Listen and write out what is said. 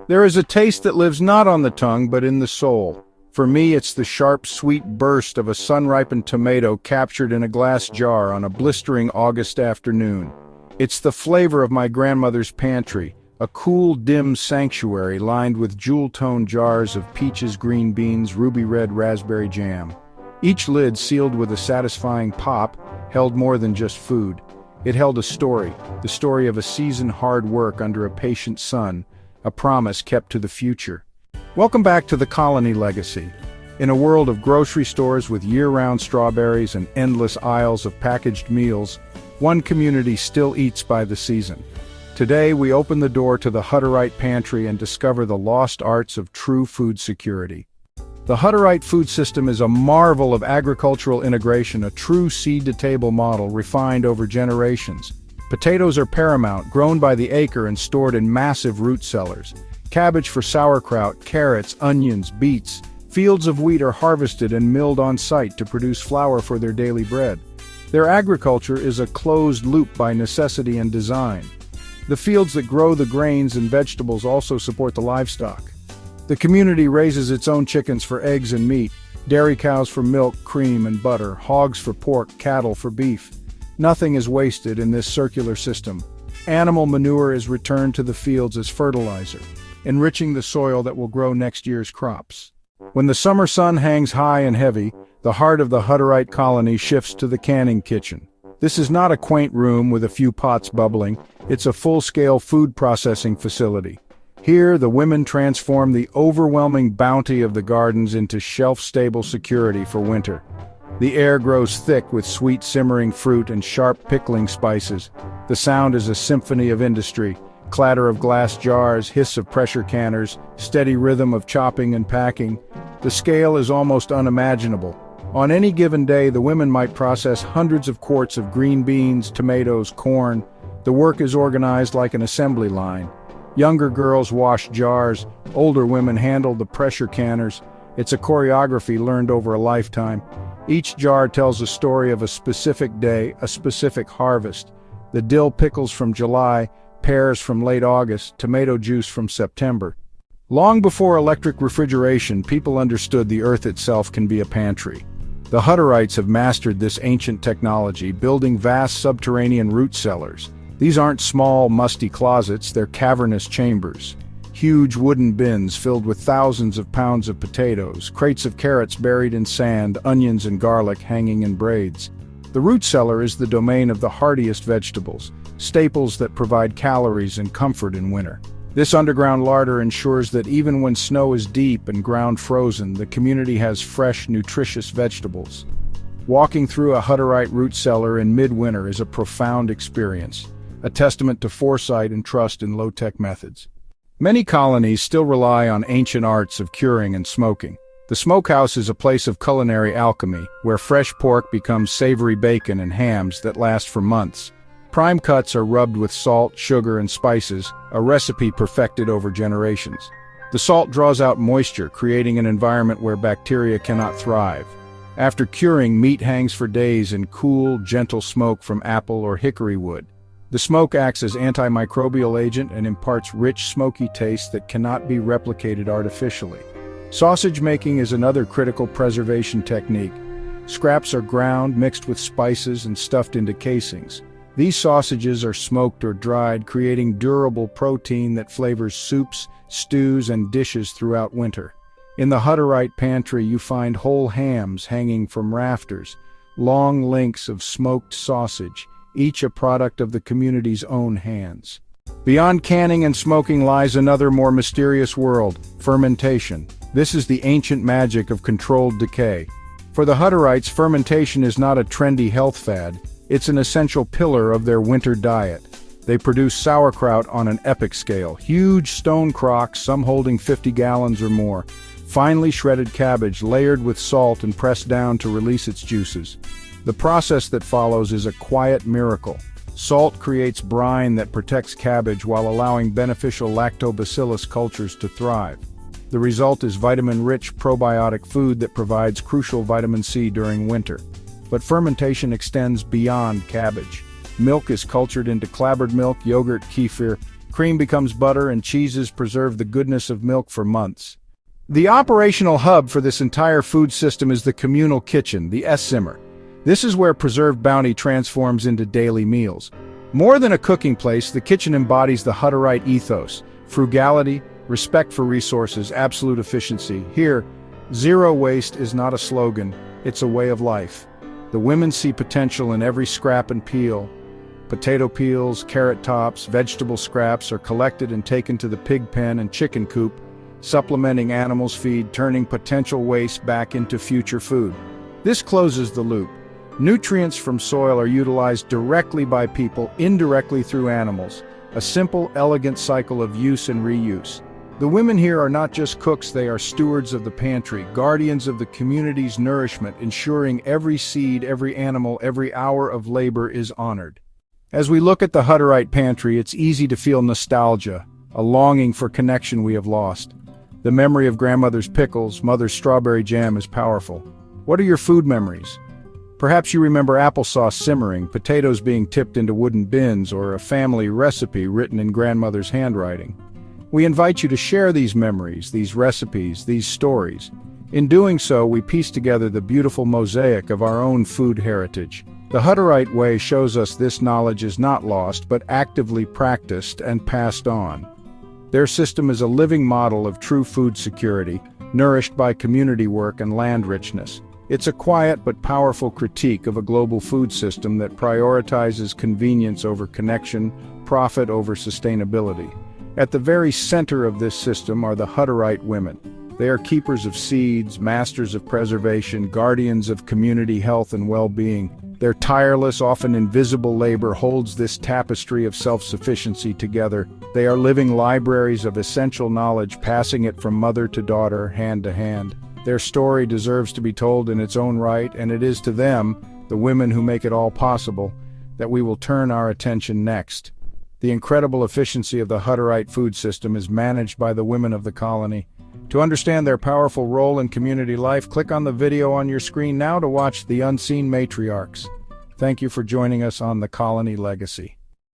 There is a taste that lives not on the tongue but in the soul. For me, it's the sharp, sweet burst of a sun-ripened tomato captured in a glass jar on a blistering August afternoon. It's the flavor of my grandmother's pantry, a cool, dim sanctuary lined with jewel-toned jars of peaches, green beans, ruby-red raspberry jam. Each lid, sealed with a satisfying pop, held more than just food. It held a story, the story of a season's hard work under a patient sun, a promise kept to the future. Welcome back to the Colony Legacy. In a world of grocery stores with year-round strawberries and endless aisles of packaged meals, one community still eats by the season. Today we open the door to the Hutterite pantry and discover the lost arts of true food security. The Hutterite food system is a marvel of agricultural integration, a true seed-to-table model refined over generations. Potatoes are paramount, grown by the acre and stored in massive root cellars. Cabbage for sauerkraut, carrots, onions, beets. Fields of wheat are harvested and milled on site to produce flour for their daily bread. Their agriculture is a closed loop by necessity and design. The fields that grow the grains and vegetables also support the livestock. The community raises its own chickens for eggs and meat, dairy cows for milk, cream, and butter, hogs for pork, cattle for beef. Nothing is wasted in this circular system. Animal manure is returned to the fields as fertilizer, enriching the soil that will grow next year's crops. When the summer sun hangs high and heavy, the heart of the Hutterite colony shifts to the canning kitchen. This is not a quaint room with a few pots bubbling, it's a full-scale food processing facility. Here, the women transform the overwhelming bounty of the gardens into shelf-stable security for winter. The air grows thick with sweet simmering fruit and sharp pickling spices. The sound is a symphony of industry, clatter of glass jars, hiss of pressure canners, steady rhythm of chopping and packing. The scale is almost unimaginable. On any given day, the women might process hundreds of quarts of green beans, tomatoes, corn. The work is organized like an assembly line. Younger girls wash jars, older women handle the pressure canners. It's a choreography learned over a lifetime. Each jar tells a story of a specific day, a specific harvest. The dill pickles from July, pears from late August, tomato juice from September. Long before electric refrigeration, people understood the earth itself can be a pantry. The Hutterites have mastered this ancient technology, building vast subterranean root cellars. These aren't small, musty closets, they're cavernous chambers. Huge wooden bins filled with thousands of pounds of potatoes, crates of carrots buried in sand, onions and garlic hanging in braids. The root cellar is the domain of the hardiest vegetables, staples that provide calories and comfort in winter. This underground larder ensures that even when snow is deep and ground frozen, the community has fresh, nutritious vegetables. Walking through a Hutterite root cellar in midwinter is a profound experience, a testament to foresight and trust in low-tech methods. Many colonies still rely on ancient arts of curing and smoking. The smokehouse is a place of culinary alchemy, where fresh pork becomes savory bacon and hams that last for months. Prime cuts are rubbed with salt, sugar, and spices, a recipe perfected over generations. The salt draws out moisture, creating an environment where bacteria cannot thrive. After curing, meat hangs for days in cool, gentle smoke from apple or hickory wood. The smoke acts as antimicrobial agent and imparts rich, smoky taste that cannot be replicated artificially. Sausage making is another critical preservation technique. Scraps are ground, mixed with spices, and stuffed into casings. These sausages are smoked or dried, creating durable protein that flavors soups, stews, and dishes throughout winter. In the Hutterite pantry, you find whole hams hanging from rafters, long links of smoked sausage, each a product of the community's own hands. Beyond canning and smoking lies another more mysterious world, fermentation. This is the ancient magic of controlled decay. For the Hutterites, fermentation is not a trendy health fad, it's an essential pillar of their winter diet. They produce sauerkraut on an epic scale, huge stone crocks, some holding 50 gallons or more, finely shredded cabbage layered with salt and pressed down to release its juices. The process that follows is a quiet miracle. Salt creates brine that protects cabbage while allowing beneficial lactobacillus cultures to thrive. The result is vitamin-rich probiotic food that provides crucial vitamin C during winter. But fermentation extends beyond cabbage. Milk is cultured into clabbered milk, yogurt, kefir. Cream becomes butter and cheeses preserve the goodness of milk for months. The operational hub for this entire food system is the communal kitchen, the S-simmer. This is where preserved bounty transforms into daily meals. More than a cooking place, the kitchen embodies the Hutterite ethos: frugality, respect for resources, absolute efficiency. Here, zero waste is not a slogan, it's a way of life. The women see potential in every scrap and peel. Potato peels, carrot tops, vegetable scraps are collected and taken to the pig pen and chicken coop, supplementing animals' feed, turning potential waste back into future food. This closes the loop. Nutrients from soil are utilized directly by people, indirectly through animals. A simple, elegant cycle of use and reuse. The women here are not just cooks, they are stewards of the pantry, guardians of the community's nourishment, ensuring every seed, every animal, every hour of labor is honored. As we look at the Hutterite pantry, it's easy to feel nostalgia, a longing for connection we have lost. The memory of grandmother's pickles, mother's strawberry jam is powerful. What are your food memories? Perhaps you remember applesauce simmering, potatoes being tipped into wooden bins, or a family recipe written in grandmother's handwriting. We invite you to share these memories, these recipes, these stories. In doing so, we piece together the beautiful mosaic of our own food heritage. The Hutterite way shows us this knowledge is not lost, but actively practiced and passed on. Their system is a living model of true food security, nourished by community work and land richness. It's a quiet but powerful critique of a global food system that prioritizes convenience over connection, profit over sustainability. At the very center of this system are the Hutterite women. They are keepers of seeds, masters of preservation, guardians of community health and well-being. Their tireless, often invisible labor holds this tapestry of self-sufficiency together. They are living libraries of essential knowledge, passing it from mother to daughter, hand to hand. Their story deserves to be told in its own right, and it is to them, the women who make it all possible, that we will turn our attention next. The incredible efficiency of the Hutterite food system is managed by the women of the colony. To understand their powerful role in community life, click on the video on your screen now to watch The Unseen Matriarchs. Thank you for joining us on The Colony Legacy.